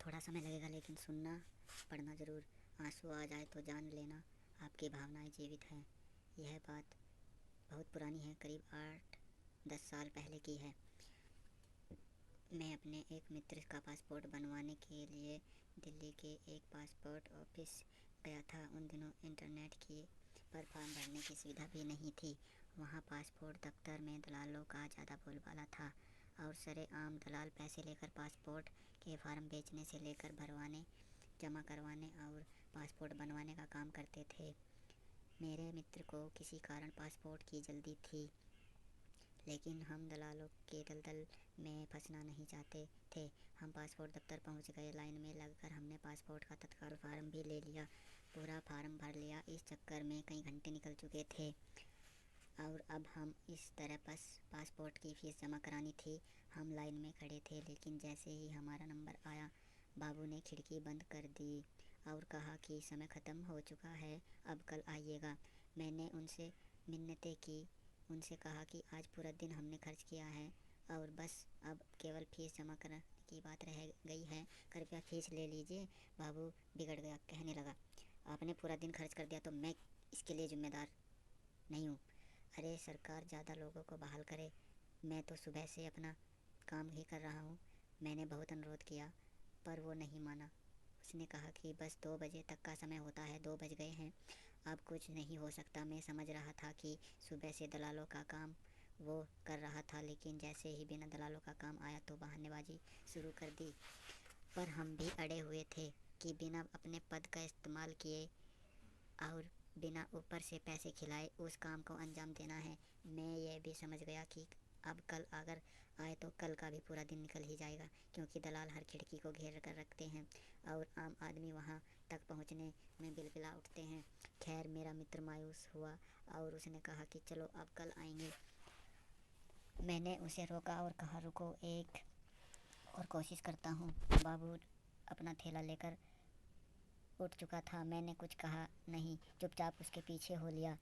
थोड़ा समय लगेगा लेकिन सुनना पढ़ना ज़रूर। आंसू आ जाए तो जान लेना आपकी भावनाएं जीवित हैं। यह बात बहुत पुरानी है, करीब 8-10 साल पहले की है। मैं अपने एक मित्र का पासपोर्ट बनवाने के लिए दिल्ली के एक पासपोर्ट ऑफिस गया था। उन दिनों इंटरनेट की पर फॉर्म भरने की सुविधा भी नहीं थी। वहाँ पासपोर्ट दफ्तर में दलालों का ज़्यादा बोलबाला था और सरेआम दलाल पैसे लेकर पासपोर्ट के फॉर्म बेचने से लेकर भरवाने, जमा करवाने और पासपोर्ट बनवाने का काम करते थे। मेरे मित्र को किसी कारण पासपोर्ट की जल्दी थी, लेकिन हम दलालों के दलदल में फंसना नहीं चाहते थे। हम पासपोर्ट दफ्तर पहुंच गए। लाइन में लगकर हमने पासपोर्ट का तत्काल फार्म भी ले लिया, पूरा फार्म भर लिया। इस चक्कर में कई घंटे निकल चुके थे और अब हम इस तरह पासपोर्ट की फ़ीस जमा करानी थी। हम लाइन में खड़े थे, लेकिन जैसे ही हमारा नंबर आया, बाबू ने खिड़की बंद कर दी और कहा कि समय ख़त्म हो चुका है, अब कल आइएगा। मैंने उनसे मिन्नतें की, उनसे कहा कि आज पूरा दिन हमने खर्च किया है और बस अब केवल फ़ीस जमा कराने की बात रह गई है, कृपया फ़ीस ले लीजिए। बाबू बिगड़ गया, कहने लगा, आपने पूरा दिन खर्च कर दिया तो मैं इसके लिए ज़िम्मेदार नहीं हूँ। अरे सरकार ज़्यादा लोगों को बहाल करे, मैं तो सुबह से अपना काम ही कर रहा हूँ। मैंने बहुत अनुरोध किया पर वो नहीं माना। उसने कहा कि बस 2 बजे तक का समय होता है, 2 बज गए हैं, अब कुछ नहीं हो सकता। मैं समझ रहा था कि सुबह से दलालों का काम वो कर रहा था, लेकिन जैसे ही बिना दलालों का काम आया तो बहानेबाजी शुरू कर दी। पर हम भी अड़े हुए थे कि बिना अपने पद का इस्तेमाल किए और बिना ऊपर से पैसे खिलाए उस काम को अंजाम देना है। मैं ये भी समझ गया कि अब कल अगर आए तो कल का भी पूरा दिन निकल ही जाएगा, क्योंकि दलाल हर खिड़की को घेर कर रखते हैं और आम आदमी वहाँ तक पहुँचने में बिलबिला उठते हैं। खैर, मेरा मित्र मायूस हुआ और उसने कहा कि चलो अब कल आएंगे। मैंने उसे रोका और कहा, रुको, एक और कोशिश करता हूँ। बाबू अपना थैला लेकर उठ चुका था। मैंने कुछ कहा नहीं, चुपचाप उसके पीछे हो लिया।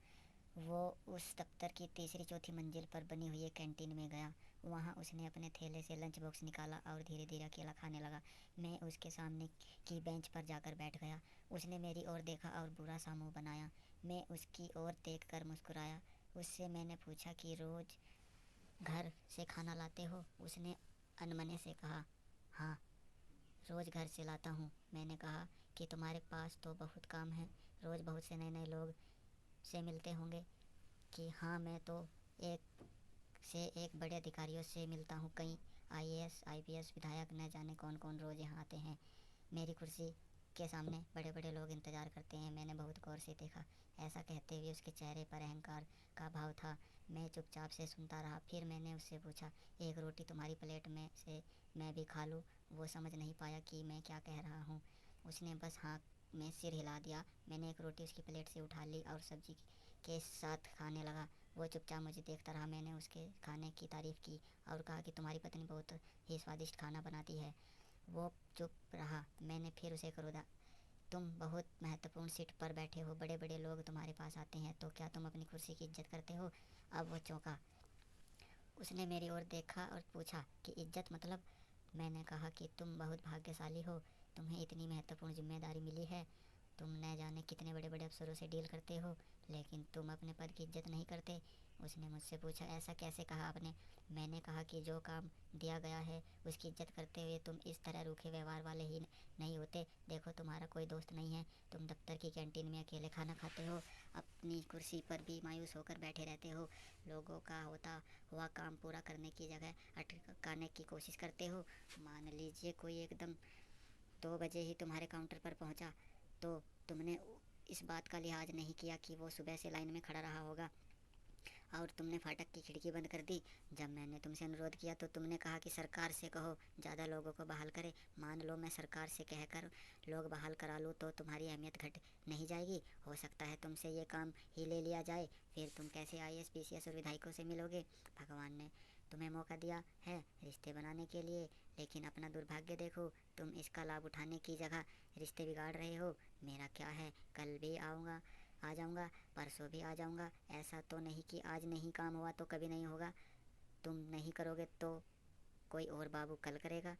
वो उस दफ्तर की तीसरी चौथी मंजिल पर बनी हुई एक कैंटीन में गया। वहाँ उसने अपने थैले से लंच बॉक्स निकाला और धीरे धीरे अकेला खाने लगा। मैं उसके सामने की बेंच पर जाकर बैठ गया। उसने मेरी ओर देखा और बुरा सा मुँह बनाया। मैं उसकी ओर देखकर मुस्कुराया। उससे मैंने पूछा कि रोज़ घर से खाना लाते हो? उसने अनमने से कहा, हाँ, रोज़ घर से लाता हूँ। मैंने कहा कि तुम्हारे पास तो बहुत काम है, रोज़ बहुत से नए नए लोग से मिलते होंगे। कि हाँ, मैं तो एक से एक बड़े अधिकारियों से मिलता हूँ, कई आईएएस आईपीएस विधायक, न जाने कौन कौन रोज़ यहाँ आते हैं। मेरी कुर्सी के सामने बड़े बड़े लोग इंतज़ार करते हैं। मैंने बहुत गौर से देखा। ऐसा कहते हुए उसके चेहरे पर अहंकार का भाव था। मैं चुपचाप से सुनता रहा। फिर मैंने उससे पूछा, एक रोटी तुम्हारी प्लेट में से मैं भी खा लूँ? वो समझ नहीं पाया कि मैं क्या कह रहा हूँ। उसने बस हाँ में सिर हिला दिया। मैंने एक रोटी उसकी प्लेट से उठा ली और सब्जी के साथ खाने लगा। वो चुपचाप मुझे देखता रहा। मैंने उसके खाने की तारीफ़ की और कहा कि तुम्हारी पत्नी बहुत ही स्वादिष्ट खाना बनाती है। वो चुप रहा। मैंने फिर उसे करोदा, तुम बहुत महत्वपूर्ण सीट पर बैठे हो, बड़े बड़े लोग तुम्हारे पास आते हैं, तो क्या तुम अपनी कुर्सी की इज्जत करते हो? अब वो चौंका। उसने मेरी ओर देखा और पूछा कि इज्जत मतलब? मैंने कहा कि तुम बहुत भाग्यशाली हो, तुम्हें इतनी महत्वपूर्ण जिम्मेदारी मिली है। तुम न जाने कितने बड़े बड़े अफसरों से डील करते हो, लेकिन तुम अपने पद की इज्जत नहीं करते। उसने मुझसे पूछा, ऐसा कैसे कहा आपने? मैंने कहा कि जो काम दिया गया है उसकी इज्जत करते हुए तुम इस तरह रूखे व्यवहार वाले ही नहीं होते। देखो, तुम्हारा कोई दोस्त नहीं है, तुम दफ्तर की कैंटीन में अकेले खाना खाते हो, अपनी कुर्सी पर भी मायूस होकर बैठे रहते हो, लोगों का होता हुआ काम पूरा करने की जगह अटकाने की कोशिश करते हो। मान लीजिए कोई एकदम 2 बजे ही तुम्हारे काउंटर पर पहुंचा, तो तुमने इस बात का लिहाज नहीं किया कि वो सुबह से लाइन में खड़ा रहा होगा और तुमने फाटक की खिड़की बंद कर दी। जब मैंने तुमसे अनुरोध किया तो तुमने कहा कि सरकार से कहो ज़्यादा लोगों को बहाल करे। मान लो मैं सरकार से कहकर लोग बहाल करा लूँ तो तुम्हारी अहमियत घट नहीं जाएगी? हो सकता है तुमसे ये काम ही ले लिया जाए, फिर तुम कैसे आईएएस पीसीएस और विधायकों से मिलोगे? भगवान ने तुम्हें मौका दिया है रिश्ते बनाने के लिए, लेकिन अपना दुर्भाग्य देखो, तुम इसका लाभ उठाने की जगह रिश्ते बिगाड़ रहे हो। मेरा क्या है, कल भी आ जाऊँगा, परसों भी आ जाऊँगा। ऐसा तो नहीं कि आज नहीं काम हुआ तो कभी नहीं होगा। तुम नहीं करोगे तो कोई और बाबू कल करेगा।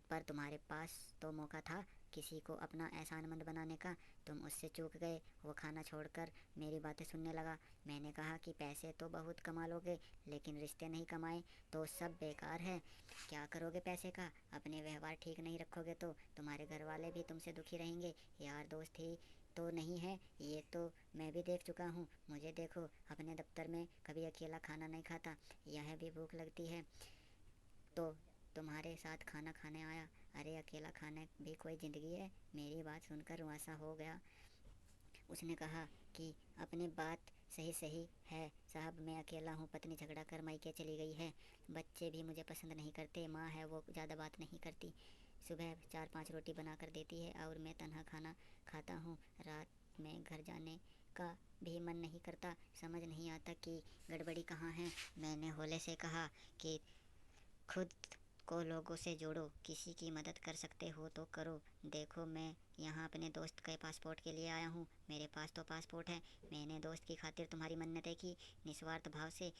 पर तुम्हारे पास तो मौका था किसी को अपना एहसानमंद बनाने का, तुम उससे चूक गए। वो खाना छोड़कर मेरी बातें सुनने लगा। मैंने कहा कि पैसे तो बहुत कमा लोगे, लेकिन रिश्ते नहीं कमाए तो सब बेकार है। क्या करोगे पैसे का? अपने व्यवहार ठीक नहीं रखोगे तो तुम्हारे घर वाले भी तुमसे दुखी रहेंगे। यार दोस्त ही तो नहीं है, ये तो मैं भी देख चुका हूँ। मुझे देखो, अपने दफ्तर में कभी अकेला खाना नहीं खाता। यह भी भूख लगती है तो तुम्हारे साथ खाना खाने आया। अरे अकेला खाना भी कोई ज़िंदगी है? मेरी बात सुनकर वैसा हो गया। उसने कहा कि अपनी बात सही सही है साहब, मैं अकेला हूँ। पत्नी झगड़ा कर मायके चली गई है। बच्चे भी मुझे पसंद नहीं करते। माँ है, वो ज़्यादा बात नहीं करती। सुबह 4-5 रोटी बना कर देती है और मैं तन्हा खाना खाता हूँ। रात में घर जाने का भी मन नहीं करता। समझ नहीं आता कि गड़बड़ी कहाँ है। मैंने होले से कहा कि खुद को लोगों से जोड़ो, किसी की मदद कर सकते हो तो करो। देखो, मैं यहाँ अपने दोस्त के पासपोर्ट के लिए आया हूँ। मेरे पास तो पासपोर्ट है। मैंने दोस्त की खातिर तुम्हारी मन्नतें की निस्वार्थ भाव से,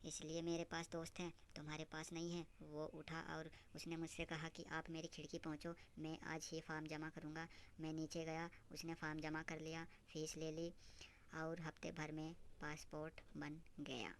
इसलिए मेरे पास दोस्त हैं, तुम्हारे पास नहीं है। वो उठा और उसने मुझसे कहा कि आप मेरी खिड़की पहुँचो, मैं आज ही फॉर्म जमा करूँगा। मैं नीचे गया, उसने फॉर्म जमा कर लिया, फीस ले ली और हफ्ते भर में पासपोर्ट बन गया।